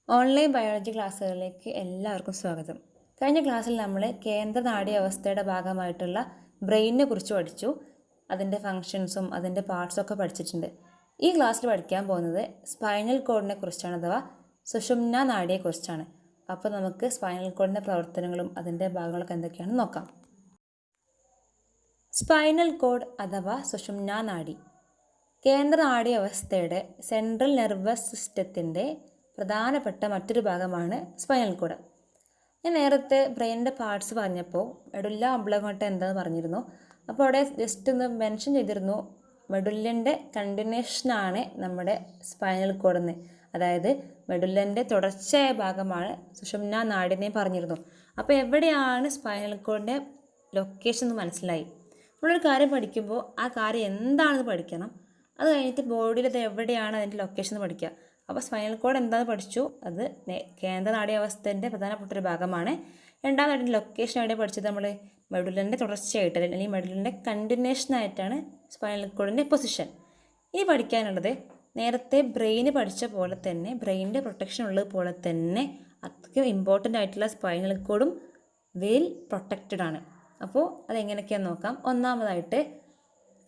Online biology ക്ലാസ്സുകളിലേക്ക് എല്ലാവർക്കും സ്വാഗതം. കഴിഞ്ഞ ക്ലാസ്സിൽ നമ്മൾ കേന്ദ്ര നാഡീവ്യവസ്ഥയുടെ ഭാഗമായിട്ടുള്ള ബ്രെയിനിനെ കുറിച്ച് പഠിച്ചു. അതിൻ്റെ ഫങ്ഷൻസും അതിൻ്റെ പാർട്സൊക്കെ പഠിച്ചിട്ടുണ്ട്. ഈ ക്ലാസ്സിൽ പഠിക്കാൻ പോകുന്നത് സ്പൈനൽ കോഡിനെ കുറിച്ചാണ്, അഥവാ സുഷുമ്നാ നാഡിയെക്കുറിച്ചാണ്. അപ്പോൾ നമുക്ക് സ്പൈനൽ കോഡിൻ്റെ പ്രവർത്തനങ്ങളും അതിൻ്റെ ഭാഗങ്ങളൊക്കെ എന്തൊക്കെയാണെന്ന് നോക്കാം. സ്പൈനൽ കോഡ് അഥവാ സുഷുമ്നാ നാഡി കേന്ദ്ര നാഡീവ്യവസ്ഥയുടെ സെൻട്രൽ നെർവസ് സിസ്റ്റത്തിൻ്റെ പ്രധാനപ്പെട്ട മറ്റൊരു ഭാഗമാണ് സ്പൈനൽ കോഡ്. ഞാൻ നേരത്തെ ബ്രെയിനിൻ്റെ പാർട്സ് പറഞ്ഞപ്പോൾ മെഡുല്ല ഒബ്ലോംഗാട്ട എന്താണെന്ന് പറഞ്ഞിരുന്നു. അപ്പോൾ അവിടെ ജസ്റ്റ് ഒന്ന് മെൻഷൻ ചെയ്തിരുന്നു, മെഡുല്ലൻ്റെ കണ്ടിന്യൂഷനാണ് നമ്മുടെ സ്പൈനൽ കോഡെന്ന്. അതായത് മെഡുല്ലൻ്റെ തുടർച്ചയായ ഭാഗമാണ് സുഷുമ്നാ നാഡിനെ പറഞ്ഞിരുന്നു. അപ്പോൾ എവിടെയാണ് സ്പൈനൽ കോഡിൻ്റെ ലൊക്കേഷൻ എന്ന് മനസ്സിലായി. നമ്മളൊരു കാര്യം പഠിക്കുമ്പോൾ ആ കാര്യം എന്താണെന്ന് പഠിക്കണം. അത് കഴിഞ്ഞിട്ട് ബോഡിയിൽ അത് എവിടെയാണ് അതിൻ്റെ ലൊക്കേഷൻ എന്ന് പഠിക്കുക. അപ്പോൾ സ്പൈനൽ കോഡ് എന്താണെന്ന് പഠിച്ചു, അത് കേന്ദ്ര നാഡീവ്യവസ്ഥൻ്റെ പ്രധാനപ്പെട്ട ഒരു ഭാഗമാണ്. രണ്ടാമതായിട്ട് ലൊക്കേഷൻ എവിടെ പഠിച്ചത്, നമ്മൾ മെഡുല്ലൻ്റെ തുടർച്ചയായിട്ട് അല്ലെങ്കിൽ മെഡുല്ലൻ്റെ കണ്ടിന്യൂഷനായിട്ടാണ് സ്പൈനൽ കോഡിൻ്റെ പൊസിഷൻ. ഇനി പഠിക്കാനുള്ളത് നേരത്തെ ബ്രെയിന് പഠിച്ച പോലെ തന്നെ, ബ്രെയിനിൻ്റെ പ്രൊട്ടക്ഷൻ ഉള്ളത് പോലെ തന്നെ അത്രയ്ക്കും ഇമ്പോർട്ടൻ്റ് ആയിട്ടുള്ള സ്പൈനൽ കോഡും വെൽ പ്രൊട്ടക്റ്റഡ് ആണ്. അപ്പോൾ അതെങ്ങനെയൊക്കെയാണെന്ന് നോക്കാം. ഒന്നാമതായിട്ട്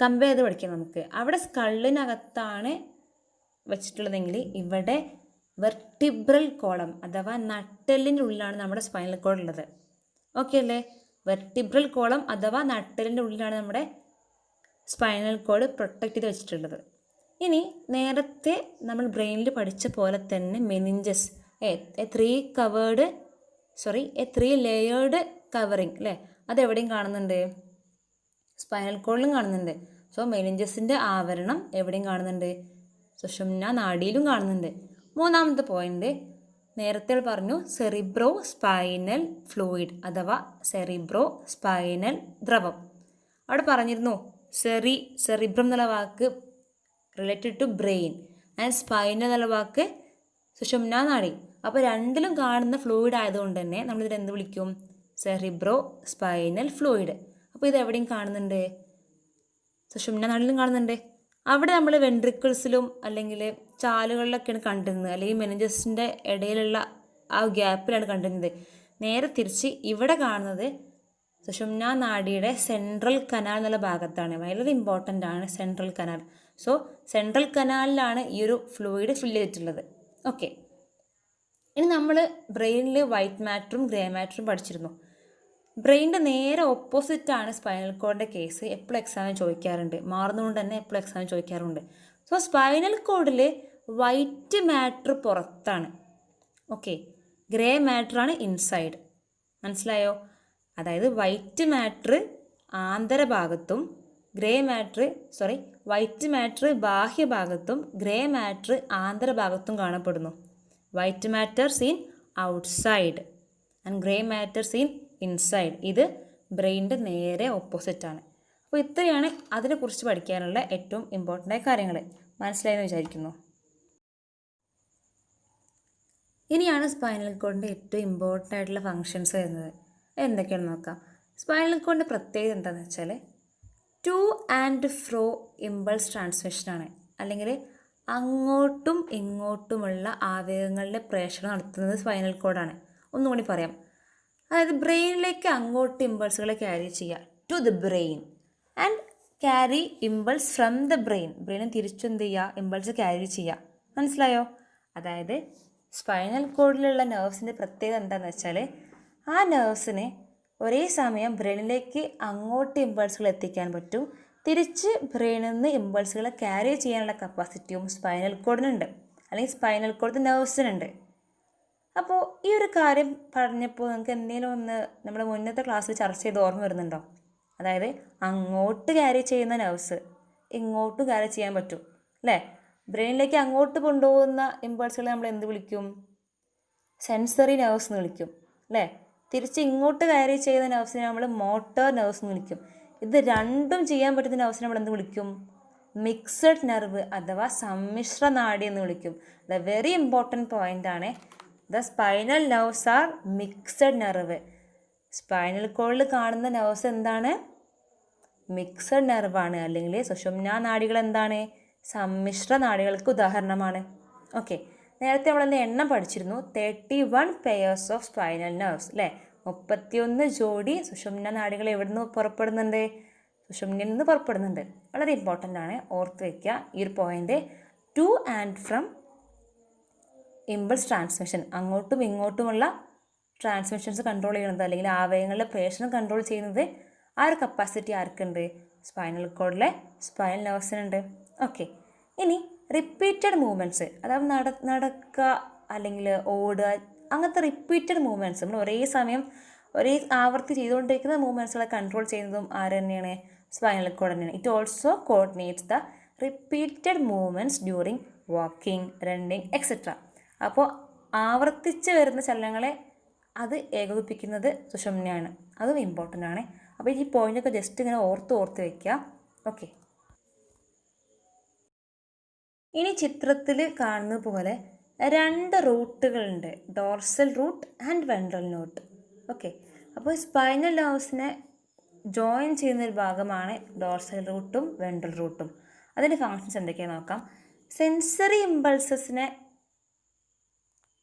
കമ്പയർ ചെയ്ത് പഠിക്കാം നമുക്ക്. അവിടെ സ്കള്ളിനകത്താണ് വെച്ചിട്ടുള്ളതെങ്കിൽ ഇവിടെ വെർട്ടിബ്രൽ കോളം അഥവാ നട്ടെല്ലിൻ്റെ ഉള്ളിലാണ് നമ്മുടെ സ്പൈനൽ കോഡ് ഉള്ളത്. ഓക്കെ അല്ലേ? വെർട്ടിബ്രൽ കോളം അഥവാ നട്ടെല്ലിൻ്റെ ഉള്ളിലാണ് നമ്മുടെ സ്പൈനൽ കോഡ് പ്രൊട്ടക്റ്റ് ചെയ്ത് വെച്ചിട്ടുള്ളത്. ഇനി നേരത്തെ നമ്മൾ ബ്രെയിനിൽ പഠിച്ച പോലെ തന്നെ meninges A three layered covering അല്ലേ, അതെവിടെയും കാണുന്നുണ്ട്, സ്പൈനൽ കോഡിലും കാണുന്നുണ്ട്. സോ മെനിഞ്ചസിൻ്റെ ആവരണം എവിടെയും കാണുന്നുണ്ട്, സുഷുമ്നാ നാഡിയിലും കാണുന്നുണ്ട്. മൂന്നാമത്തെ പോയിന്റ് നേരത്തെ പറഞ്ഞു, സെറിബ്രോ സ്പൈനൽ ഫ്ലൂയിഡ് അഥവാ സെറിബ്രോ സ്പൈനൽ ദ്രവം. അവിടെ പറഞ്ഞിരുന്നു സെറിബ്രം എന്നുള്ള വാക്ക് related to brain and spinal എന്നുള്ള വാക്ക് സുഷുമ്നാ നാഡി. അപ്പോൾ രണ്ടിലും കാണുന്ന ഫ്ലൂയിഡ് ആയതുകൊണ്ട് തന്നെ നമ്മളിതിൽ എന്ത് വിളിക്കും, സെറിബ്രോ സ്പൈനൽ ഫ്ലൂയിഡ്. അപ്പോൾ ഇത് എവിടെയും കാണുന്നുണ്ട്, സുഷുമ്നാ നാഡിയിലും കാണുന്നുണ്ട്. അവിടെ നമ്മൾ വെൻട്രിക്കിൾസിലും അല്ലെങ്കിൽ ചാലുകളിലൊക്കെയാണ് കണ്ടിരുന്നത്, അല്ലെങ്കിൽ മെനിഞ്ചസിൻ്റെ ഇടയിലുള്ള ആ ഗ്യാപ്പിലാണ് കണ്ടിരുന്നത്. നേരെ തിരിച്ച് ഇവിടെ കാണുന്നത് സുഷുമ്നാ നാഡിയുടെ സെൻട്രൽ കനാൽ എന്നുള്ള ഭാഗത്താണ്. വളരെ ഇമ്പോർട്ടൻ്റ് ആണ് സെൻട്രൽ കനാൽ. സോ സെൻട്രൽ കനാലിലാണ് ഈ ഒരു ഫ്ലൂയിഡ് ഫില്ല് ചെയ്തിട്ടുള്ളത്. ഓക്കെ, ഇനി നമ്മൾ ബ്രെയിനിൽ വൈറ്റ് മാറ്ററും ഗ്രേ മാറ്ററും പഠിച്ചിരുന്നു. ബ്രെയിനിൻ്റെ നേരെ ഓപ്പോസിറ്റാണ് സ്പൈനൽ കോഡിൻ്റെ കേസ്. എപ്പോഴും എക്സാമിന് ചോദിക്കാറുണ്ട്, മാറുന്നതുകൊണ്ട് തന്നെ എപ്പോഴും എക്സാമിന് ചോദിക്കാറുണ്ട്. സോ സ്പൈനൽ കോഡിൽ വൈറ്റ് മാറ്റർ പുറത്താണ്, ഓക്കെ, ഗ്രേ മാറ്ററാണ് ഇൻസൈഡ്. മനസ്സിലായോ? അതായത് വൈറ്റ് മാറ്റർ ആന്തരഭാഗത്തും വൈറ്റ് മാറ്റർ ബാഹ്യഭാഗത്തും ഗ്രേ മാറ്റർ ആന്തരഭാഗത്തും കാണപ്പെടുന്നു. White matter seen outside and grey matter seen inside. ഇത് ബ്രെയിനിൻ്റെ നേരെ ഓപ്പോസിറ്റാണ്. അപ്പോൾ ഇത്രയാണ് അതിനെക്കുറിച്ച് പഠിക്കാനുള്ള ഏറ്റവും ഇമ്പോർട്ടൻ്റായ കാര്യങ്ങൾ. മനസ്സിലായെന്ന് വിചാരിക്കുന്നു. ഇനിയാണ് സ്പൈനൽ കോഡിൻ്റെ ഏറ്റവും ഇമ്പോർട്ടൻ്റ് ആയിട്ടുള്ള ഫങ്ഷൻസ് വരുന്നത്. എന്തൊക്കെയാണെന്ന് നോക്കാം. സ്പൈനൽ കോഡിൻ്റെ പ്രത്യേകത എന്താണെന്ന് വെച്ചാൽ ടു ആൻഡ് ഫ്രോ ഇമ്പൾസ് ട്രാൻസ്മിഷനാണ്, അല്ലെങ്കിൽ അങ്ങോട്ടും ഇങ്ങോട്ടുമുള്ള ആവേഗങ്ങളുടെ പ്രേഷണം നടത്തുന്നത് സ്പൈനൽ കോഡാണ്. ഒന്നുകൂടി പറയാം. അതായത് ബ്രെയിനിലേക്ക് അങ്ങോട്ട് ഇമ്പൾസുകളെ ക്യാരി ചെയ്യുക to the brain and carry impulse from the ബ്രെയിനും തിരിച്ചു എന്ത് ചെയ്യുക, ഇമ്പൾസ് ക്യാരി ചെയ്യുക. മനസ്സിലായോ? അതായത് സ്പൈനൽ കോഡിലുള്ള നെർവ്സിൻ്റെ പ്രത്യേകത എന്താണെന്ന് വെച്ചാൽ ആ നെർവ്സിന് ഒരേ സമയം ബ്രെയിനിലേക്ക് അങ്ങോട്ട് ഇമ്പൾസുകൾ എത്തിക്കാൻ പറ്റും, തിരിച്ച് ബ്രെയിനിൽ നിന്ന് ഇമ്പൾസുകളെ ക്യാരി ചെയ്യാനുള്ള കപ്പാസിറ്റിയും സ്പൈനൽ കോഡിനുണ്ട്, അല്ലെങ്കിൽ സ്പൈനൽ കോഡ് നെർവ്സിനുണ്ട്. അപ്പോൾ ഈ ഒരു കാര്യം പറഞ്ഞപ്പോൾ നമുക്ക് എന്തെങ്കിലും ഒന്ന് നമ്മൾ മുന്നത്തെ ക്ലാസ്സിൽ ചർച്ച ചെയ്ത് ഓർമ്മ വരുന്നുണ്ടോ? അതായത് അങ്ങോട്ട് ക്യാരി ചെയ്യുന്ന നെർവ്സ് ഇങ്ങോട്ട് ക്യാരി ചെയ്യാൻ പറ്റും അല്ലേ? ബ്രെയിനിലേക്ക് അങ്ങോട്ട് കൊണ്ടുപോകുന്ന ഇമ്പൾസുകളെ നമ്മൾ എന്ത് വിളിക്കും, സെൻസറി നെർവ്സ് എന്ന് വിളിക്കും അല്ലേ? തിരിച്ച് ഇങ്ങോട്ട് ക്യാരി ചെയ്യുന്ന നെർവ്സിനെ നമ്മൾ മോട്ടോർ നെർവ്സ് എന്ന് വിളിക്കും. ഇത് രണ്ടും ചെയ്യാൻ പറ്റുന്ന നെർവ്സിനെ നമ്മൾ എന്ത് വിളിക്കും, മിക്സഡ് നെർവ് അഥവാ സമ്മിശ്ര നാഡി എന്ന് വിളിക്കും. ദ വെരി ഇമ്പോർട്ടൻറ്റ് പോയിൻ്റ് ആണ്. The spinal nerves are mixed nerve. Spinal കോഡിൽ കാണുന്ന നെർവ്സ് എന്താണ്, മിക്സഡ് നെർവാണ്. അല്ലെങ്കിൽ സുഷുമ്നാ നാഡികൾ എന്താണ്, സമ്മിശ്ര നാഡികൾക്ക് ഉദാഹരണമാണ്. ഓക്കെ, നേരത്തെ നമ്മളതിൻ്റെ എണ്ണം പഠിച്ചിരുന്നു. 31 പെയേഴ്സ് ഓഫ് സ്പൈനൽ നെർവ്സ് അല്ലേ. 31 ജോഡി സുഷുമ്ന നാഡികൾ എവിടെ നിന്ന് പുറപ്പെടുന്നുണ്ട്? സുഷുമ്നയിൽ നിന്ന് പുറപ്പെടുന്നുണ്ട്. വളരെ ഇമ്പോർട്ടൻ്റ് ആണ്, ഓർത്ത് വയ്ക്കുക ഈ ഒരു point. Two and from impulse transmission, അങ്ങോട്ടും ഇങ്ങോട്ടുമുള്ള ട്രാൻസ്മിഷൻസ് കൺട്രോൾ ചെയ്യുന്നത് അല്ലെങ്കിൽ ആവയവങ്ങളുടെ പ്രേഷണം കൺട്രോൾ ചെയ്യുന്നത് ആ ഒരു കപ്പാസിറ്റി ആർക്കുണ്ട്? സ്പൈനൽ കോഡിലെ സ്പൈനൽ നെർവ്സിനുണ്ട്. ഓക്കെ, ഇനി റിപ്പീറ്റഡ് മൂവ്മെൻറ്റ്സ്, അതായത് നടക്കുക അല്ലെങ്കിൽ ഓടുക, അങ്ങനത്തെ റിപ്പീറ്റഡ് മൂവ്മെൻറ്റ്സ് നമ്മൾ ഒരേ സമയം ഒരേ ആവർത്തി ചെയ്തുകൊണ്ടിരിക്കുന്ന മൂവ്മെൻറ്റ്സുകളെ കൺട്രോൾ ചെയ്യുന്നതും ആര് തന്നെയാണ്? സ്പൈനൽ കോഡ് തന്നെയാണ്. It also coordinates the repeated movements during walking, running etcetera. അപ്പോൾ ആവർത്തിച്ച് വരുന്ന ചലനങ്ങളെ അത് ഏകോപിപ്പിക്കുന്നത് സുഷുമ്നയാണ്. അതും ഇമ്പോർട്ടൻ്റ് ആണ്. അപ്പോൾ ഈ പോയിൻ്റൊക്കെ ജസ്റ്റ് ഇങ്ങനെ ഓർത്ത് വയ്ക്കുക. ഓക്കെ, ഇനി ചിത്രത്തിൽ കാണുന്ന പോലെ 2 റൂട്ടുകളുണ്ട്, ഡോർസൽ റൂട്ട് ആൻഡ് വെൻട്രൽ നോട്ട്. ഓക്കെ, അപ്പോൾ സ്പൈനൽ നെർവ്സിനെ ജോയിൻ ചെയ്യുന്നൊരു ഭാഗമാണ് ഡോർസൽ റൂട്ടും വെൻട്രൽ റൂട്ടും. അതിൻ്റെ ഫങ്ഷൻസ് എന്തൊക്കെയാണെന്ന് നോക്കാം. സെൻസറി ഇമ്പൾസസിനെ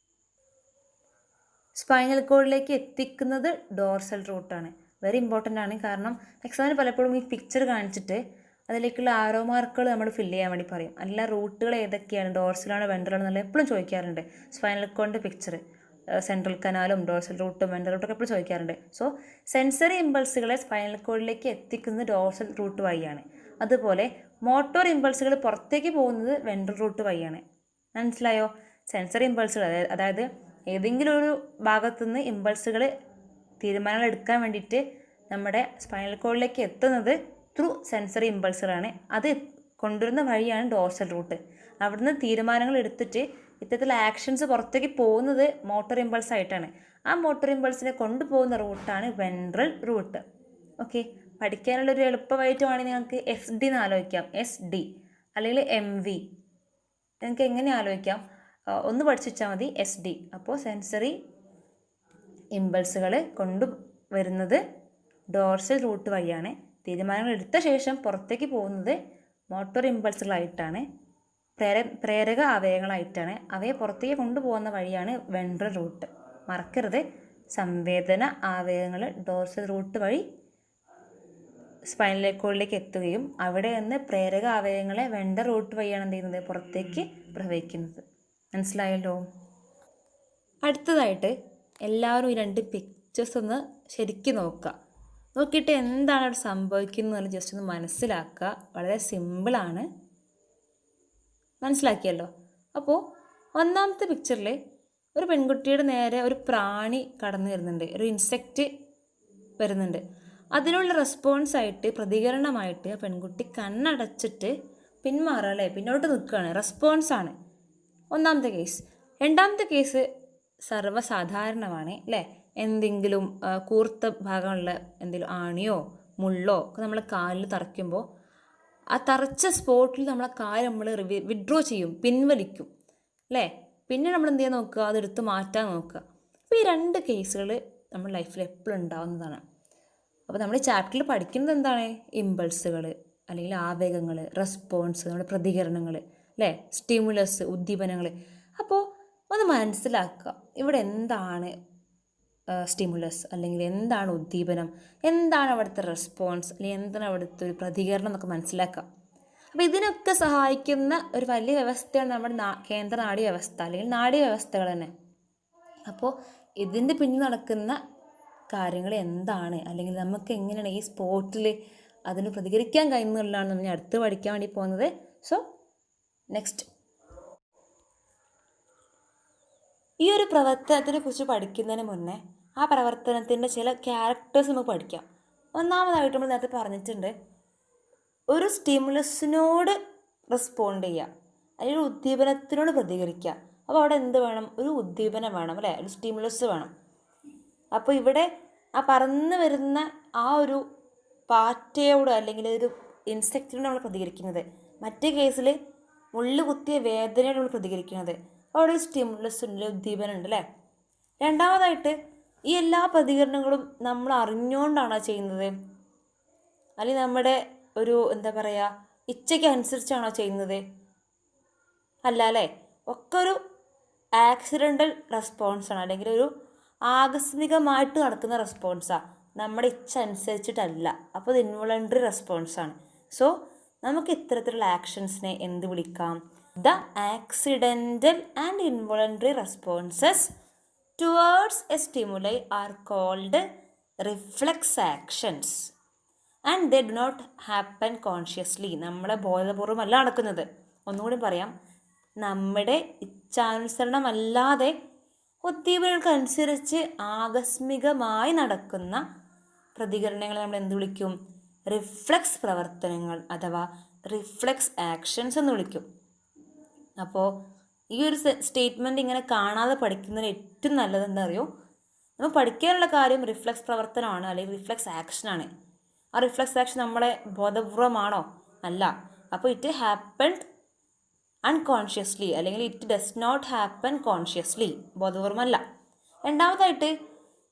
സ്പൈനൽ കോഡിലേക്ക് എത്തിക്കുന്നത് ഡോർസൽ റൂട്ടാണ്. വെരി ഇമ്പോർട്ടൻ്റ് ആണ്. കാരണം എക്സാമിന് പലപ്പോഴും ഈ പിക്ചർ കാണിച്ചിട്ട് അതിലേക്കുള്ള ആരോ മാർക്കുകൾ നമ്മൾ ഫില്ല് ചെയ്യാൻ വേണ്ടി പറയും. അല്ല റൂട്ടുകൾ ഏതൊക്കെയാണ്, ഡോർസലാണോ വെൻട്രലാണോ എന്നുള്ള എപ്പോഴും ചോദിക്കാറുണ്ട്. സ്പൈനൽ കോഡിൻ്റെ പിക്ചർ സെൻട്രൽ കനാലും ഡോർസൽ റൂട്ടും വെൻട്രൽ റൂട്ടൊക്കെ എപ്പോഴും ചോദിക്കാറുണ്ട്. സോ സെൻസറി ഇമ്പൾസുകളെ സ്പൈനൽ കോഡിലേക്ക് എത്തിക്കുന്നത് ഡോർസൽ റൂട്ട് വഴിയാണ്. അതുപോലെ മോട്ടോർ ഇമ്പൾസുകൾ പുറത്തേക്ക് പോകുന്നത് വെൻട്രൽ റൂട്ട് വഴിയാണ്. മനസ്സിലായോ? സെൻസറി ഇമ്പൾസുകൾ അതായത് ഏതെങ്കിലും ഒരു ഭാഗത്തുനിന്ന് ഇമ്പൾസുകൾ തീരുമാനങ്ങൾ എടുക്കാൻ വേണ്ടിയിട്ട് നമ്മുടെ സ്പൈനൽ കോഡിലേക്ക് എത്തുന്നത് ത്രൂ സെൻസറി ഇമ്പൾസുകളാണ്. അത് കൊണ്ടുവരുന്ന വഴിയാണ് ഡോർസൽ റൂട്ട്. അവിടുന്ന് തീരുമാനങ്ങൾ എടുത്തിട്ട് ഇത്തരത്തിലുള്ള ആക്ഷൻസ് പുറത്തേക്ക് പോകുന്നത് മോട്ടോർ ഇമ്പൾസ് ആയിട്ടാണ്. ആ മോട്ടോർ ഇമ്പൾസിനെ കൊണ്ടുപോകുന്ന റൂട്ടാണ് വെൻട്രൽ റൂട്ട്. ഓക്കെ, പഠിക്കാനുള്ളൊരു എളുപ്പമായിട്ട് വേണമെങ്കിൽ നിങ്ങൾക്ക് SD എന്ന് ആലോചിക്കാം, SD അല്ലെങ്കിൽ MV. നിങ്ങൾക്ക് എങ്ങനെ ആലോചിക്കാം? ഒന്ന് പഠിച്ചു വെച്ചാൽ മതി, SD. അപ്പോൾ സെൻസറി ഇമ്പൾസുകൾ കൊണ്ടുവരുന്നത് ഡോർസൽ റൂട്ട് വഴിയാണ്. തീരുമാനങ്ങൾ എടുത്ത ശേഷം പുറത്തേക്ക് പോകുന്നത് മോട്ടോർ ഇമ്പൾസുകളായിട്ടാണ്, പ്രേരക അവയവങ്ങളായിട്ടാണ്. അവയെ പുറത്തേക്ക് കൊണ്ടുപോകുന്ന വഴിയാണ് വെൻട്രൽ റൂട്ട്. മറക്കരുത്, സംവേദന അവയവങ്ങൾ ഡോർസൽ റൂട്ട് വഴി സ്പൈനൽ കോഡിലേക്ക് എത്തുകയും അവിടെ നിന്ന് പ്രേരക അവയവങ്ങളെ വെൻട്രൽ റൂട്ട് വഴിയാണ് എന്ത് ചെയ്യുന്നത്? പുറത്തേക്ക് പ്രവഹിക്കുന്നത്. മനസ്സിലായല്ലോ? അടുത്തതായിട്ട് എല്ലാവരും ഈ 2 പിക്ചേഴ്സ് ഒന്ന് ശരിക്കും നോക്കിയിട്ട് എന്താണ് അവിടെ സംഭവിക്കുന്നത് ജസ്റ്റ് ഒന്ന് മനസ്സിലാക്കുക. വളരെ സിമ്പിളാണ്, മനസ്സിലാക്കിയല്ലോ? അപ്പോൾ ഒന്നാമത്തെ പിക്ചറിൽ ഒരു പെൺകുട്ടിയുടെ നേരെ ഒരു പ്രാണി കടന്നു വരുന്നുണ്ട്, ഒരു ഇൻസെക്റ്റ് വരുന്നുണ്ട്. അതിനുള്ള റെസ്പോൺസായിട്ട്, പ്രതികരണമായിട്ട് ആ പെൺകുട്ടി കണ്ണടച്ചിട്ട് പിന്മാറുക, പിന്നോട്ട് നിൽക്കുകയാണ്. റെസ്പോൺസാണ് ഒന്നാമത്തെ കേസ്. രണ്ടാമത്തെ കേസ് സർവ്വസാധാരണമാണ് അല്ലേ. എന്തെങ്കിലും കൂർത്ത ഭാഗമുള്ള എന്തെങ്കിലും ആണിയോ മുള്ളോ ഒക്കെ നമ്മൾ കാലിൽ തറയ്ക്കുമ്പോൾ ആ തറച്ച സ്പോട്ടിൽ നമ്മളെ കാല് നമ്മൾ വിഡ്രോ ചെയ്യും, പിൻവലിക്കും അല്ലേ. പിന്നെ നമ്മൾ എന്ത് ചെയ്യാൻ നോക്കുക? അതെടുത്ത് മാറ്റാൻ നോക്കുക. അപ്പോൾ ഈ 2 കേസുകൾ നമ്മുടെ ലൈഫിൽ എപ്പോഴും ഉണ്ടാകുന്നതാണ്. അപ്പോൾ നമ്മൾ ഈ ചാപ്റ്ററിൽ പഠിക്കുന്നത് എന്താണ്? ഇമ്പൾസുകൾ അല്ലെങ്കിൽ ആവേഗങ്ങൾ, റെസ്പോൺസ്, നമ്മുടെ പ്രതികരണങ്ങൾ അല്ലേ, സ്റ്റിമുലസ്, ഉദ്ദീപനങ്ങൾ. അപ്പോൾ ഒന്ന് മനസ്സിലാക്കുക ഇവിടെ എന്താണ് സ്റ്റിമുലസ് അല്ലെങ്കിൽ എന്താണ് ഉദ്ദീപനം, എന്താണ് അവിടുത്തെ റെസ്പോൺസ് അല്ലെങ്കിൽ എന്താണ് അവിടുത്തെ ഒരു പ്രതികരണം എന്നൊക്കെ മനസ്സിലാക്കുക. അപ്പോൾ ഇതിനൊക്കെ സഹായിക്കുന്ന ഒരു വലിയ വ്യവസ്ഥയാണ് നമ്മുടെ കേന്ദ്ര നാഡീ വ്യവസ്ഥ അല്ലെങ്കിൽ നാഡീ വ്യവസ്ഥകൾ തന്നെ. അപ്പോൾ ഇതിൻ്റെ പിന്നിൽ നടക്കുന്ന കാര്യങ്ങൾ എന്താണ് അല്ലെങ്കിൽ നമുക്ക് എങ്ങനെയാണ് ഈ സ്പോട്ടിൽ അതിന് പ്രതികരിക്കാൻ കഴിയുന്നതാണ് നമ്മൾ അടുത്ത് പഠിക്കാൻ വേണ്ടി പോകുന്നത്. സോ നെക്സ്റ്റ്, ഈ ഒരു പ്രവർത്തനത്തിനെ കുറിച്ച് പഠിക്കുന്നതിന് മുന്നേ ആ പ്രവർത്തനത്തിൻ്റെ ചില ക്യാരക്ടേഴ്സ് നമുക്ക് പഠിക്കാം. ഒന്നാമതായിട്ട് നമ്മൾ നേരത്തെ പറഞ്ഞിട്ടുണ്ട്, ഒരു സ്റ്റിമുലസിനോട് റെസ്പോണ്ട് ചെയ്യുക അല്ലെങ്കിൽ ഒരു ഉദ്ദീപനത്തിനോട് പ്രതികരിക്കുക. അപ്പോൾ അവിടെ എന്ത് വേണം? ഒരു ഉദ്ദീപനം വേണം അല്ലേ, ഒരു സ്റ്റിമുലസ് വേണം. അപ്പോൾ ഇവിടെ ആ പറന്ന് വരുന്ന ആ ഒരു പാറ്റയോട് അല്ലെങ്കിൽ ഒരു ഇൻസെക്റ്റിനോട് നമ്മൾ പ്രതികരിക്കുന്നത്. മറ്റേ കേസിൽ മുള്ളു കുത്തിയ വേദനയോട് നമ്മൾ പ്രതികരിക്കുന്നത്. അവിടെ ഒരു സ്റ്റിമുലസ് ഉണ്ട്, ഉദ്ദീപനം ഉണ്ട് അല്ലേ. രണ്ടാമതായിട്ട് ഈ എല്ലാ പ്രതികരണങ്ങളും നമ്മൾ അറിഞ്ഞുകൊണ്ടാണോ ചെയ്യുന്നത് അല്ലെങ്കിൽ നമ്മുടെ ഒരു എന്താ പറയുക ഇച്ഛയ്ക്ക് അനുസരിച്ചാണോ ചെയ്യുന്നത്? അല്ല അല്ലേ. ഒക്കെ ഒരു ആക്സിഡൻ്റൽ റെസ്പോൺസാണ്, അല്ലെങ്കിൽ ഒരു ആകസ്മികമായിട്ട് നടക്കുന്ന റെസ്പോൺസാണ്, നമ്മുടെ ഇച്ഛ അനുസരിച്ചിട്ടല്ല. അപ്പോൾ ഇത് ഇൻവോളണ്ടറി റെസ്പോൺസാണ്. സോ നമുക്ക് ഇത്തരത്തിലുള്ള ആക്ഷൻസിനെ എന്ത് വിളിക്കാം? The accidental and involuntary responses towards a stimuli are called reflex actions and they do not happen consciously. നമ്മളെ ബോധപൂർവമല്ല നടക്കുന്നത്. ഒന്നുകൂടി പറയാം, നമ്മുടെ ഇച്ഛാനുസരണമല്ലാതെ ഉദ്ദീപനങ്ങൾക്കനുസരിച്ച് ആകസ്മികമായി നടക്കുന്ന പ്രതികരണങ്ങൾ നമ്മൾ എന്ത് വിളിക്കും? റിഫ്ലെക്സ് പ്രവർത്തനങ്ങൾ അഥവാ റിഫ്ലെക്സ് ആക്ഷൻസ് എന്ന് വിളിക്കും. അപ്പോൾ ഈ ഒരു സ്റ്റേറ്റ്മെൻറ്റ് ഇങ്ങനെ കാണാതെ പഠിക്കുന്നതിന് ഏറ്റവും നല്ലത് എന്താ അറിയോ? നമ്മൾ പഠിക്കാനുള്ള കാര്യം റിഫ്ലെക്സ് പ്രവർത്തനമാണ്, അല്ലെങ്കിൽ റിഫ്ലെക്സ് ആക്ഷനാണ്. ആ റിഫ്ലെക്സ് ആക്ഷൻ നമ്മളെ ബോധപൂർവമാണോ? അല്ല. അപ്പോൾ ഇറ്റ് ഹാപ്പൻഡ് അൺകോൺഷ്യസ്ലി, അല്ലെങ്കിൽ it does not happen consciously, ബോധപൂർവമല്ല. രണ്ടാമതായിട്ട്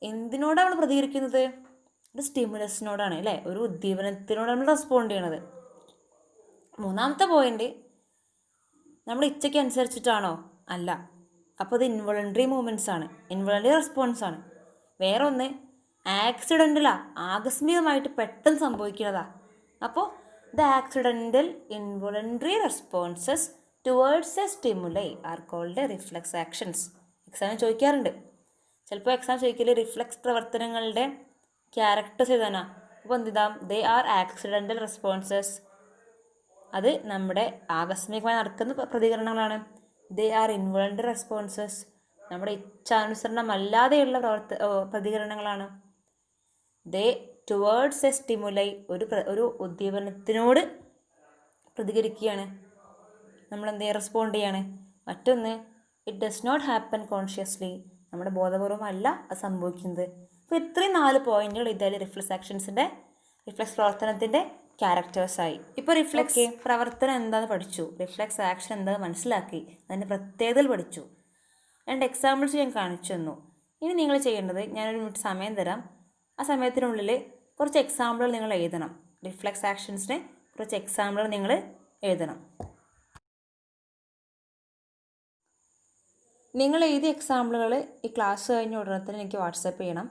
എന്തിനോടാണ് നമ്മൾ പ്രതികരിക്കുന്നത്? ഒരു സ്റ്റിമുലസിനോടാണ്, അല്ലേ? ഒരു ഉദ്ദീപനത്തിനോടാണ് നമ്മൾ റെസ്പോണ്ട് ചെയ്യണത്. മൂന്നാമത്തെ പോയിന്റ്, നമ്മുടെ ഇച്ഛയ്ക്ക് അനുസരിച്ചിട്ടാണോ? അല്ല. അപ്പോൾ ഇത് ഇൻവോളണ്ടറി മൂവ്മെൻറ്റ്സ് ആണ്, ഇൻവോളണ്ടറി റെസ്പോൺസ് ആണ്. വേറെ ഒന്ന് ആക്സിഡൻ്റലാ, ആകസ്മികമായിട്ട് പെട്ടെന്ന് സംഭവിക്കുന്നതാ. അപ്പോൾ the accidental involuntary responses towards a stimuli are called reflex actions. എക്സാമിന് ചോദിക്കാറുണ്ട്. ചിലപ്പോൾ എക്സാം ചോദിക്കല് റിഫ്ലെക്സ് പ്രവർത്തനങ്ങളുടെ ക്യാരക്ടേഴ്സ് എഴുതാനാ. അപ്പോൾ എന്തിതാം? ദേ ആർ ആക്സിഡൻ്റൽ റെസ്പോൺസസ്, അത് നമ്മുടെ ആകസ്മികമായി നടക്കുന്ന പ്രതികരണങ്ങളാണ്. ദേ ആർ ഇൻവോളണ്ടറി റെസ്പോൺസസ്, നമ്മുടെ ഇച്ഛാനുസരണമല്ലാതെയുള്ള പ്രതികരണങ്ങളാണ്. ദേ ടുവേർഡ്സ് എ സ്റ്റിമുലൈ, ഒരു ഉദ്ദീപനത്തിനോട് പ്രതികരിക്കുകയാണ്, നമ്മളെന്ത് റെസ്പോണ്ട് ചെയ്യാണ്. മറ്റൊന്ന് it does not happen consciously, നമ്മുടെ ബോധപൂർവമല്ല അത് സംഭവിക്കുന്നത്. അപ്പോൾ ഇത്രയും 4 പോയിന്റുകൾ ഇതായാലും റിഫ്ലെക്സ് ആക്ഷൻസിൻ്റെ, റിഫ്ലെക്സ് പ്രവർത്തനത്തിൻ്റെ ക്യാരക്ടേഴ്സായി. ഇപ്പോൾ റിഫ്ലെക്സ് പ്രവർത്തനം എന്താണെന്ന് പഠിച്ചു, റിഫ്ലെക്സ് ആക്ഷൻ എന്താണെന്ന് മനസ്സിലാക്കി, അതിൻ്റെ പ്രത്യേകതകൾ പഠിച്ചു. 2 എക്സാമ്പിൾസ് ഞാൻ കാണിച്ചു തന്നു. ഇനി നിങ്ങൾ ചെയ്യേണ്ടത്, ഞാനൊരു മിനിറ്റ് സമയം തരാം. ആ സമയത്തിനുള്ളിൽ കുറച്ച് എക്സാമ്പിളുകൾ നിങ്ങൾ എഴുതണം. റിഫ്ലെക്സ് ആക്ഷൻസിന് കുറച്ച് എക്സാമ്പിളുകൾ നിങ്ങൾ എഴുതണം. നിങ്ങൾ എഴുതിയ എക്സാമ്പിളുകൾ ഈ ക്ലാസ് കഴിഞ്ഞ ഉടനെ തന്നെ എനിക്ക് വാട്സപ്പ് ചെയ്യണം.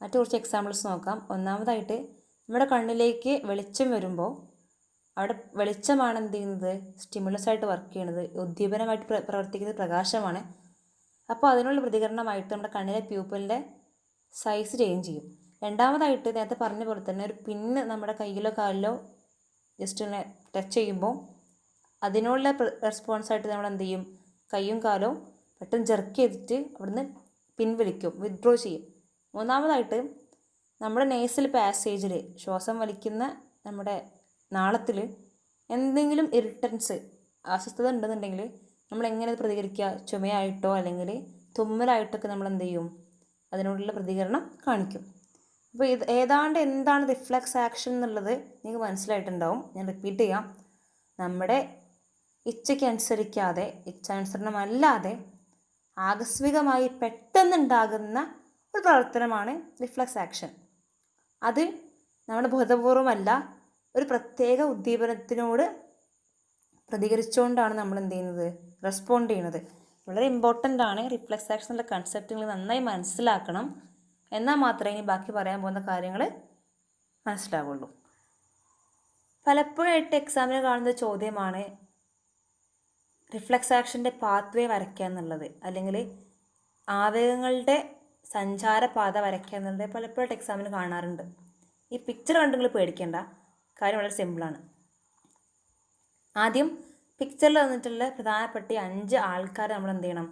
മറ്റു കുറച്ച് എക്സാമ്പിൾസ് നോക്കാം. ഒന്നാമതായിട്ട്, നമ്മുടെ കണ്ണിലേക്ക് വെളിച്ചം വരുമ്പോൾ അവിടെ വെളിച്ചമാണ് എന്ത് ചെയ്യുന്നത്? സ്റ്റിമുലസ് ആയിട്ട് വർക്ക് ചെയ്യുന്നത്, ഉദ്ദീപനമായിട്ട് പ്രവർത്തിക്കുന്നത് പ്രകാശമാണ്. അപ്പോൾ അതിനുള്ള പ്രതികരണമായിട്ട് നമ്മുടെ കണ്ണിലെ പ്യൂപ്പിളിൻ്റെ സൈസ് ചേഞ്ച് ചെയ്യും. രണ്ടാമതായിട്ട്, നേരത്തെ പറഞ്ഞ പോലെ തന്നെ ഒരു പിന്ന് നമ്മുടെ കയ്യിലോ കാലിലോ ജസ്റ്റ് ഒന്ന് ടച്ച് ചെയ്യുമ്പോൾ അതിനുള്ള റെസ്പോൺസായിട്ട് നമ്മൾ എന്ത് ചെയ്യും? കൈയും കാലും പെട്ടെന്ന് ജെർക്ക് ചെയ്തിട്ട് അവിടുന്ന് പിൻവലിക്കും, വിത്ഡ്രോ ചെയ്യും. മൂന്നാമതായിട്ട്, നമ്മുടെ നേസൽ പാസേജിൽ, ശ്വാസം വലിക്കുന്ന നമ്മുടെ നാളത്തിൽ എന്തെങ്കിലും ഇറിറ്റൻസ്, അസ്വസ്ഥത ഉണ്ടെന്നുണ്ടെങ്കിൽ നമ്മൾ എങ്ങനെ പ്രതികരിക്കുക? ചുമയായിട്ടോ അല്ലെങ്കിൽ തുമ്മലായിട്ടൊക്കെ നമ്മൾ എന്ത് ചെയ്യും? അതിനോടുള്ള പ്രതികരണം കാണിക്കും. അപ്പോൾ ഇത് ഏതാണ്ട് എന്താണ് റിഫ്ലെക്സ് ആക്ഷൻ എന്നുള്ളത് നിങ്ങൾക്ക് മനസ്സിലായിട്ടുണ്ടാവും. ഞാൻ റിപ്പീറ്റ് ചെയ്യാം. നമ്മുടെ ഇച്ഛയ്ക്കനുസരിക്കാതെ, ഇച്ഛാനുസരണമല്ലാതെ ആകസ്മികമായി പെട്ടെന്നുണ്ടാകുന്ന ഒരു പ്രവർത്തനമാണ് റിഫ്ലെക്സ് ആക്ഷൻ. അത് നമ്മുടെ ബോധപൂർവമല്ല, ഒരു പ്രത്യേക ഉദ്ദീപനത്തിനോട് പ്രതികരിച്ചുകൊണ്ടാണ് നമ്മൾ എന്ത് ചെയ്യുന്നത്? റെസ്പോണ്ട് ചെയ്യുന്നത്. വളരെ ഇമ്പോർട്ടൻ്റ് ആണ്. റിഫ്ലെക്സ് ആക്ഷൻ എന്നുള്ള കൺസെപ്റ്റ് നിങ്ങൾ നന്നായി മനസ്സിലാക്കണം. എന്നാൽ മാത്രമേ ഇനി ബാക്കി പറയാൻ പോകുന്ന കാര്യങ്ങൾ മനസ്സിലാവുള്ളൂ. പലപ്പോഴായിട്ട് എക്സാമിന് കാണുന്ന ചോദ്യമാണ് റിഫ്ലെക്സ് ആക്ഷൻ്റെ പാത്ത് വേ വരയ്ക്കുക എന്നുള്ളത്, അല്ലെങ്കിൽ ആവേഗങ്ങളുടെ സഞ്ചാരപാത വരയ്ക്കുക എന്നുള്ളത് പലപ്പോഴായിട്ട് എക്സാമിന് കാണാറുണ്ട്. ഈ പിക്ചർ കണ്ട് നിങ്ങൾ പേടിക്കേണ്ട, കാര്യം വളരെ സിമ്പിളാണ്. ആദ്യം പിക്ചറിൽ വന്നിട്ടുള്ള പ്രധാനപ്പെട്ട 5 ആൾക്കാരെ നമ്മൾ എന്ത് ചെയ്യണം?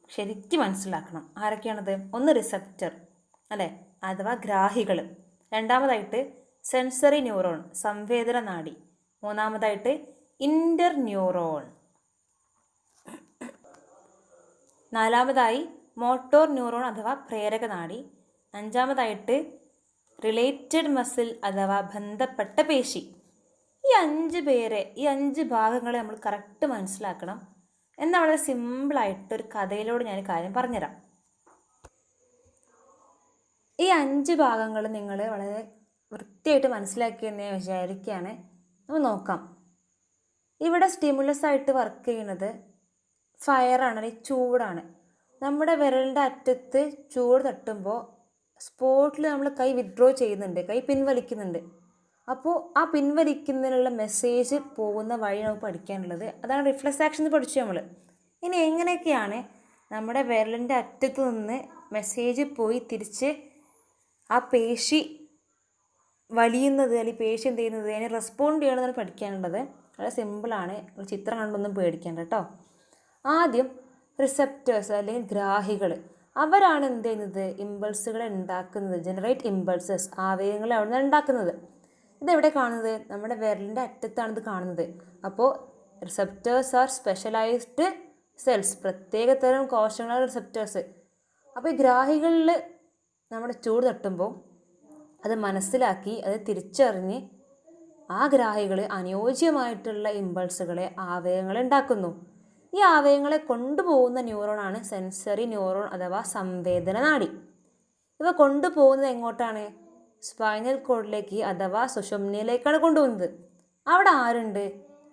ശരിക്കും മനസ്സിലാക്കണം. ആരൊക്കെയാണത്? ഒന്ന് റിസപ്റ്റർ, അല്ലേ, അഥവാ ഗ്രാഹികൾ. രണ്ടാമതായിട്ട് സെൻസറി ന്യൂറോൺ, സംവേദന നാഡി. മൂന്നാമതായിട്ട് ഇൻ്റർ ന്യൂറോൺ. നാലാമതായി മോട്ടോർ ന്യൂറോൺ അഥവാ പ്രേരക നാഡി. അഞ്ചാമതായിട്ട് റിലേറ്റഡ് മസിൽ അഥവാ ബന്ധപ്പെട്ട പേശി. ഈ 5 പേരെ, ഈ 5 ഭാഗങ്ങളെ നമ്മൾ കറക്റ്റ് മനസ്സിലാക്കണം. എന്നാൽ വളരെ സിമ്പിളായിട്ടൊരു കഥയിലൂടെ ഞാൻ കാര്യം പറഞ്ഞുതരാം. ഈ 5 ഭാഗങ്ങൾ നിങ്ങൾ വളരെ വൃത്തിയായിട്ട് മനസ്സിലാക്കിയെന്ന് ഞാൻ വിചാരിക്കുകയാണ്. നമുക്ക് നോക്കാം. ഇവിടെ സ്റ്റിമുലസ് ആയിട്ട് വർക്ക് ചെയ്യുന്നത് ഫയറാണ്, അല്ലെങ്കിൽ ചൂടാണ്. നമ്മുടെ വിരലിൻ്റെ അറ്റത്ത് ചൂട് തട്ടുമ്പോൾ സ്പോട്ടിൽ നമ്മൾ കൈ വിഡ്രോ ചെയ്യുന്നുണ്ട്, കൈ പിൻവലിക്കുന്നുണ്ട്. അപ്പോൾ ആ പിൻവലിക്കുന്നതിനുള്ള മെസ്സേജ് പോകുന്ന വഴി നമുക്ക് പഠിക്കാനുള്ളത്. അതാണ് റിഫ്ലെക്സ് ആക്ഷൻ എന്ന് പഠിച്ചു നമ്മൾ. ഇനി എങ്ങനെയൊക്കെയാണ് നമ്മുടെ വിരലിൻ്റെ അറ്റത്ത് നിന്ന് മെസ്സേജ് പോയി തിരിച്ച് ആ പേശി വലിയുന്നത്, അല്ലെങ്കിൽ പേശി എന്ത് ചെയ്യുന്നത്, അതിനെ റെസ്പോണ്ട് ചെയ്യണമെന്നാണ് പഠിക്കാനുള്ളത്. വളരെ സിമ്പിളാണ്, ചിത്രം കണ്ടൊന്നും പേടിക്കേണ്ട കേട്ടോ. ആദ്യം റിസെപ്റ്റേഴ്സ് അല്ലെങ്കിൽ ഗ്രാഹികൾ, അവരാണ് എന്ത് ചെയ്യുന്നത്, ഇമ്പൾസുകളെ ഉണ്ടാക്കുന്നത്. ജനറേറ്റ് ഇമ്പൾസസ്, ആവേഗങ്ങളെ അവിടെ നിന്ന് ഉണ്ടാക്കുന്നത്. ഇതെവിടെ കാണുന്നത്? നമ്മുടെ വിരലിൻ്റെ അറ്റത്താണ് ഇത് കാണുന്നത്. അപ്പോൾ റിസെപ്റ്റേഴ്സ് ആർ സ്പെഷ്യലൈസ്ഡ് സെൽസ്, പ്രത്യേക തരം കോശങ്ങളാണ് റിസെപ്റ്റേഴ്സ്. അപ്പോൾ ഈ ഗ്രാഹികളിൽ നമ്മുടെ ചൂട് തട്ടുമ്പോൾ അത് മനസ്സിലാക്കി അത് തിരിച്ചറിഞ്ഞ് ആ ഗ്രാഹികൾ അനുയോജ്യമായിട്ടുള്ള ഇമ്പൾസുകളെ, ആവേഗങ്ങളെ ഉണ്ടാക്കുന്നു. ഈ ആവേഗങ്ങളെ കൊണ്ടുപോകുന്ന ന്യൂറോണാണ് സെൻസറി ന്യൂറോൺ അഥവാ സംവേദന നാഡി. ഇവ കൊണ്ടുപോകുന്നത് എങ്ങോട്ടാണ്? സ്പൈനൽ കോഡിലേക്ക് അഥവാ സുഷുമ്നയിലേക്കാണ് കൊണ്ടുപോകുന്നത്. അവിടെ ആരുണ്ട്?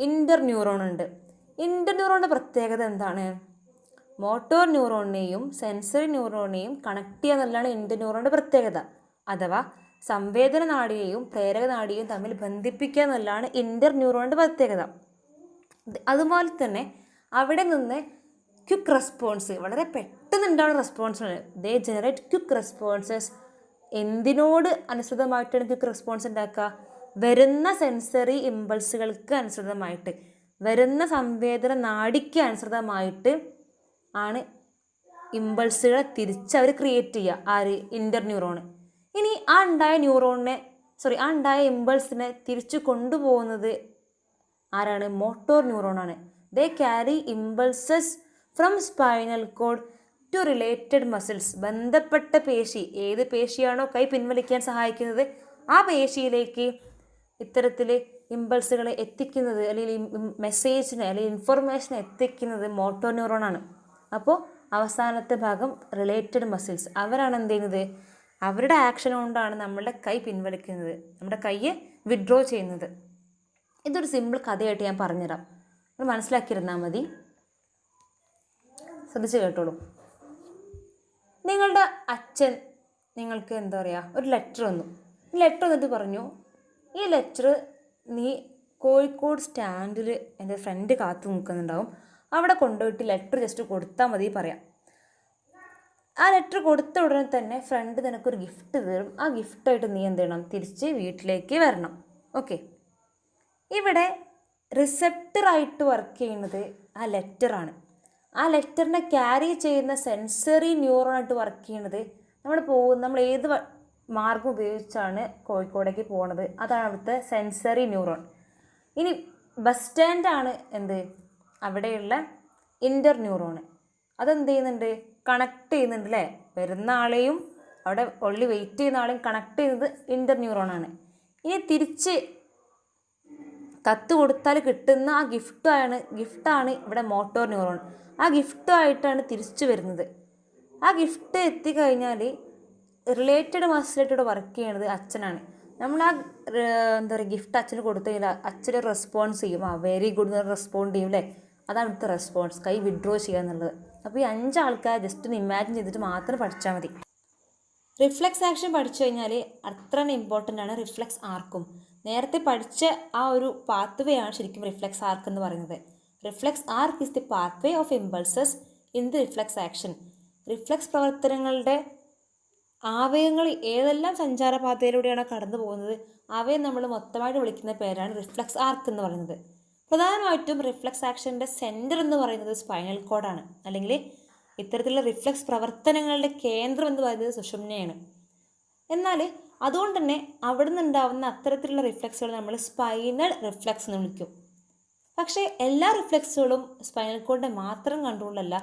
ഇൻ്റർ ന്യൂറോൺ ഉണ്ട്. ഇൻ്റർ ന്യൂറോണിൻ്റെ പ്രത്യേകത എന്താണ്? മോട്ടോർ ന്യൂറോണിനെയും സെൻസറി ന്യൂറോണിനെയും കണക്ട് ചെയ്യുക എന്നുള്ളതാണ് ഇൻ്റർ ന്യൂറോണിൻ്റെ പ്രത്യേകത. അഥവാ സംവേദന നാഡിയെയും പ്രേരക നാഡിയെയും തമ്മിൽ ബന്ധിപ്പിക്കുക എന്നുള്ളതാണ് ഇൻ്റർ ന്യൂറോണിൻ്റെ പ്രത്യേകത. അതുപോലെ തന്നെ അവിടെ നിന്ന് ക്വിക്ക് റെസ്പോൺസ്, വളരെ പെട്ടെന്ന് ഉണ്ടാവുന്ന റെസ്പോൺസാണ്. They generate quick responses. എന്തിനോട് അനുസൃതമായിട്ടാണ് ക്വിക്ക് റെസ്പോൺസ് ഉണ്ടാക്കുക? വരുന്ന സെൻസറി ഇമ്പൾസുകൾക്ക് അനുസൃതമായിട്ട്, വരുന്ന സംവേദന നാഡിക്ക് അനുസൃതമായിട്ട് ആണ് ഇമ്പൾസുകളെ തിരിച്ച് അവർ ക്രിയേറ്റ് ചെയ്യുക. ആര്? Inter neuron. ഇനി ആ ഉണ്ടായ ഇമ്പൾസിനെ തിരിച്ചു കൊണ്ടുപോകുന്നത് ആരാണ്? മോട്ടോർ ന്യൂറോണാണ്. They carry impulses from spinal cord to related muscles. ബന്ധപ്പെട്ട പേശി, ഏത് പേശിയാണോ കൈ പിൻവലിക്കാൻ സഹായിക്കുന്നത് ആ പേശിയിലേക്ക് ഇത്തരത്തിൽ ഇമ്പൾസുകളെ എത്തിക്കുന്നത്, അല്ലെങ്കിൽ മെസ്സേജിനെ അല്ലെങ്കിൽ ഇൻഫർമേഷനെ എത്തിക്കുന്നത് മോട്ടോർ ന്യൂറോണാണ്. അപ്പോൾ അവസാനത്തെ ഭാഗം റിലേറ്റഡ് മസിൽസ്, അവരാണ് എന്ത് ചെയ്യുന്നത്? അവരുടെ ആക്ഷൻ കൊണ്ടാണ് നമ്മളുടെ കൈ പിൻവലിക്കുന്നത്, നമ്മുടെ കൈയെ വിഡ്രോ ചെയ്യുന്നത്. ഇതൊരു സിമ്പിൾ കഥയായിട്ട് ഞാൻ പറഞ്ഞുതരാം, അത് മനസ്സിലാക്കിയിരുന്നാൽ മതി. ശ്രദ്ധിച്ച് കേട്ടോളൂ. നിങ്ങളുടെ അച്ഛൻ നിങ്ങൾക്ക് എന്താ പറയുക, ഒരു ലെറ്റർ വന്നു. ഈ ലെറ്റർ വന്നിട്ട് പറഞ്ഞു, ഈ ലെറ്റർ നീ കോഴിക്കോട് സ്റ്റാൻഡിൽ എൻ്റെ ഫ്രണ്ട് കാത്തു നിൽക്കുന്നുണ്ടാവും, അവിടെ കൊണ്ടുപോയിട്ട് ലെറ്റർ ജസ്റ്റ് കൊടുത്താൽ മതി പറയാം. ആ ലെറ്റർ കൊടുത്ത ഉടനെ തന്നെ ഫ്രണ്ട് നിനക്കൊരു ഗിഫ്റ്റ് തരും. ആ ഗിഫ്റ്റായിട്ട് നീ എന്ത് ചെയ്യണം? തിരിച്ച് വീട്ടിലേക്ക് വരണം. ഓക്കെ. ഇവിടെ റിസെപ്റ്ററായിട്ട് വർക്ക് ചെയ്യുന്നത് ആ ലെറ്ററാണ്. ആ ലെറ്ററിനെ ക്യാരി ചെയ്യുന്ന സെൻസറി ന്യൂറോണായിട്ട് വർക്ക് ചെയ്യുന്നത് നമ്മൾ ഏത് മാർഗം ഉപയോഗിച്ചാണ് കോഴിക്കോടേക്ക് പോകുന്നത്, അതാണ് അവിടുത്തെ സെൻസറി ന്യൂറോൺ. ഇനി ബസ് സ്റ്റാൻഡാണ് എന്ത്? അവിടെയുള്ള ഇൻ്റർ ന്യൂറോണ്. അതെന്ത് ചെയ്യുന്നുണ്ട്? കണക്ട് ചെയ്യുന്നുണ്ട് അല്ലേ? വരുന്ന ആളെയും അവിടെ ഉള്ളി വെയിറ്റ് ചെയ്യുന്ന ആളെയും കണക്ട് ചെയ്യുന്നത് ഇൻ്റർ ന്യൂറോണാണ്. ഇനി തിരിച്ച് കത്ത് കൊടുത്താൽ കിട്ടുന്ന ആ ഗിഫ്റ്റാണ് ഇവിടെ മോട്ടോർ ന്യൂറോൺ. ആ ഗിഫ്റ്റായിട്ടാണ് തിരിച്ചു വരുന്നത്. ആ ഗിഫ്റ്റ് എത്തിക്കഴിഞ്ഞാൽ റിലേറ്റഡ് മസിലായിട്ടൂടെ വർക്ക് ചെയ്യണത് അച്ഛനാണ്. നമ്മൾ ആ എന്താ പറയുക ഗിഫ്റ്റ് അച്ഛന് കൊടുത്തു കഴിഞ്ഞാൽ അച്ഛന് റെസ്പോൺസ് ചെയ്യും. വെരി ഗുഡ് എന്ന് റെസ്പോണ്ട് ചെയ്യും അല്ലേ? അതാണ് ഇവിടുത്തെ റെസ്പോൺസ്, കൈ വിഡ്രോ ചെയ്യുക എന്നുള്ളത്. അപ്പോൾ ഈ 5 ആൾക്കാർ ജസ്റ്റ് ഒന്ന് ഇമാജിൻ ചെയ്തിട്ട് മാത്രം പഠിച്ചാൽ മതി. റിഫ്ലെക്സ് ആക്ഷൻ പഠിച്ചു കഴിഞ്ഞാൽ അത്ര ഇമ്പോർട്ടൻ്റ് ആണ് റിഫ്ലെക്സ് ആർക്കും. നേരത്തെ പഠിച്ച ആ ഒരു പാത്വേ ആണ് ശരിക്കും റിഫ്ലെക്സ് ആർക്ക് എന്ന് പറയുന്നത്. Reflex arc is the pathway of impulses in the reflex action. Reflex പ്രവർത്തനങ്ങളുടെ ആവേഗങ്ങൾ ഏതെല്ലാം സഞ്ചാരപാതയിലൂടെയാണ് കടന്നു പോകുന്നത് അവയെ നമ്മൾ മൊത്തമായിട്ട് വിളിക്കുന്ന പേരാണ് റിഫ്ലെക്സ് ആർക്ക് എന്ന് പറയുന്നത്. പ്രധാനമായിട്ടും റിഫ്ലെക്സ് ആക്ഷൻ്റെ സെൻറ്റർ എന്ന് പറയുന്നത് സ്പൈനൽ കോഡാണ്, അല്ലെങ്കിൽ ഇത്തരത്തിലുള്ള റിഫ്ലെക്സ് പ്രവർത്തനങ്ങളുടെ കേന്ദ്രം എന്ന് പറയുന്നത് സുഷുമ്നയാണ്. എന്നാൽ അതുകൊണ്ട് തന്നെ അവിടെ നിന്നുണ്ടാവുന്ന അത്തരത്തിലുള്ള റിഫ്ലെക്സുകൾ നമ്മൾ സ്പൈനൽ റിഫ്ലെക്സ് എന്ന് വിളിക്കും. പക്ഷേ എല്ലാ റിഫ്ലെക്സുകളും സ്പൈനൽ കോഡിൻ്റെ മാത്രം കൺട്രോളല്ല,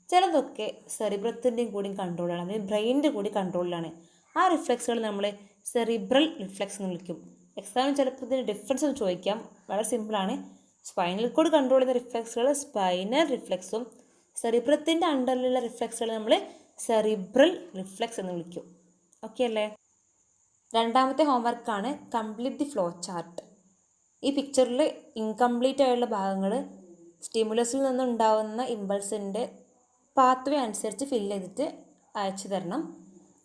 ചിലതൊക്കെ സെറിബ്രത്തിൻ്റെയും കൂടി കൺട്രോളാണ്, അല്ലെങ്കിൽ ബ്രെയിനിൻ്റെ കൂടി കൺട്രോളിലാണ്. ആ റിഫ്ലെക്സുകൾ നമ്മൾ സെറിബ്രൽ റിഫ്ലെക്സ് എന്ന് വിളിക്കും. എക്സാമിന് ചിലപ്പോൾ ഇതിന് ഡിഫറൻസ് ഒന്ന് ചോദിക്കാം. വളരെ സിമ്പിളാണ്. സ്പൈനൽ കോഡ് കൺട്രോൾ ചെയ്യുന്ന റിഫ്ലെക്സുകൾ സ്പൈനൽ റിഫ്ലെക്സും സെറിബ്രത്തിൻ്റെ അണ്ടറിലുള്ള റിഫ്ലെക്സുകൾ നമ്മൾ സെറിബ്രൽ റിഫ്ലെക്സ് എന്ന് വിളിക്കും. ഓക്കെ അല്ലേ? രണ്ടാമത്തെ ഹോംവർക്കാണ് കംപ്ലീറ്റ് ദി ഫ്ലോ ചാർട്ട്. ഈ പിക്ചറിൽ ഇൻകംപ്ലീറ്റ് ആയുള്ള ഭാഗങ്ങൾ സ്റ്റിമുലസിൽ നിന്നുണ്ടാവുന്ന ഇമ്പൾസിൻ്റെ പാത്ത് വേ അനുസരിച്ച് ഫില്ല് ചെയ്തിട്ട് അയച്ചു തരണം.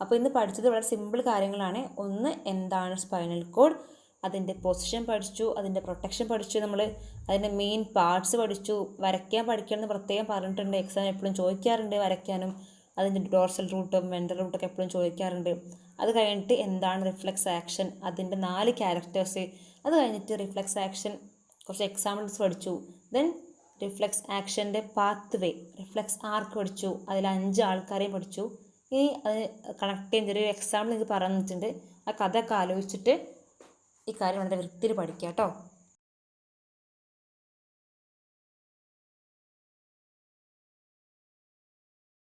അപ്പോൾ ഇന്ന് പഠിച്ചത് വളരെ സിമ്പിൾ കാര്യങ്ങളാണ്. ഒന്ന്, എന്താണ് സ്പൈനൽ കോഡ്, അതിൻ്റെ പൊസിഷൻ പഠിച്ചു, അതിൻ്റെ പ്രൊട്ടക്ഷൻ പഠിച്ചു, നമ്മൾ അതിൻ്റെ മെയിൻ പാർട്സ് പഠിച്ചു. വരയ്ക്കാൻ പഠിക്കണമെന്ന് പ്രത്യേകം പറഞ്ഞിട്ടുണ്ട്, എക്സാം എപ്പോഴും ചോദിക്കാറുണ്ട് വരയ്ക്കാനും. അതിൻ്റെ ഡോർസൽ റൂട്ടും വെൻട്രൽ റൂട്ടൊക്കെ എപ്പോഴും ചോദിക്കാറുണ്ട്. അത് കഴിഞ്ഞിട്ട് എന്താണ് റിഫ്ലെക്സ് ആക്ഷൻ, അതിൻ്റെ 4 ക്യാരക്ടേഴ്സ്. അത് കഴിഞ്ഞിട്ട് റിഫ്ലെക്സ് ആക്ഷൻ കുറച്ച് എക്സാമ്പിൾസ് പഠിച്ചു. ദെൻ റിഫ്ലെക്സ് ആക്ഷൻ്റെ പാത്ത് വേ, റിഫ്ലെക്സ് ആർക്ക് പഠിച്ചു. അതിൽ 5 ആൾക്കാരെയും പഠിച്ചു. ഇനി അത് കണക്ട് ചെയ്യുന്ന ഒരു എക്സാമ്പിൾ നിങ്ങൾക്ക് പറഞ്ഞിട്ടുണ്ട്. ആ കഥയൊക്കെ ആലോചിച്ചിട്ട് ഈ കാര്യം വളരെ വൃത്തിയിൽ പഠിക്കാം കേട്ടോ.